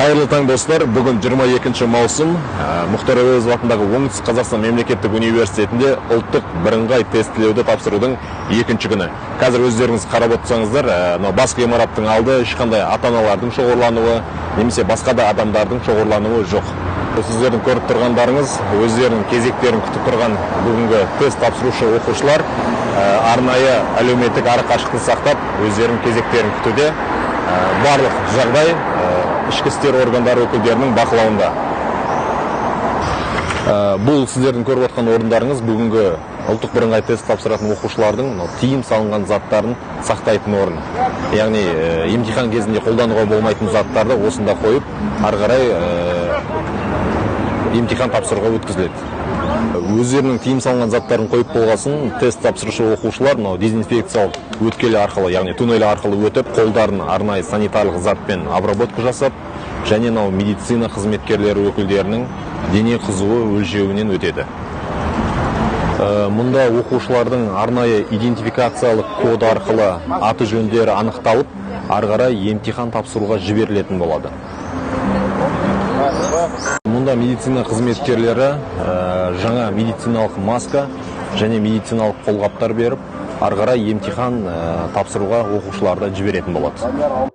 Қайырлы таң достар, бүгін 22 маусым Мұхтар Әуезов атындағы Оңтүстік Қазақстан мемлекеттік университетінде ұлттық бірыңғай тестілеуді тапсырудың екінші күні. Қазір өздеріңіз қарап отырсаңыздар, бас ғимараттың алды ешқандай ата-аналардың шоғырлануы немесе басқа да адамдардың шоғырлануы жоқ. Сіздердің көріп тұрғандарыңыз өздерінің кезектерін күтіп тұрған бүгінгі тест тапсырушы оқушылар арнайы әлеуметтік арақашықтықты сақтап өздерінің кезектерін күтуде. Барлық жағдай ішкі істер органдары өкілдерінің бақылауында. Бұл сіздердің көріп отқан орындарыңыз бүгінгі ұлттық бірыңғай тест тапсыратын оқушылардың тыйым салынған заттарын сақтайтын орын. Яғни емтихан кезінде қолдануға болмайтын заттарды осында қойып, ары қарай емтихан тапсыруға өткізіледі. Өздерінің тыйым салынған заттарын қойып болғасын, тест тапсырушы оқушылар дезинфекциялық өткелі арқылы, яғни туннель арқылы өтіп, қолдарын арнайы санитарлық затпен обработка жасап, және медицина қызметкерлері өкілдерінің дене қызуы өлшеуінен өтеді. Мұнда оқушылардың арнайы идентификациялық код арқылы аты жөндері анықталып, ары қарай емтихан тапсыруға жіберілетін болады. Мұнда медицина қызметкерлері жаңа медициналық маска және медициналық қолғаптар беріп, ары қарай емтихан тапсыруға оқушыларды жіберетін болады.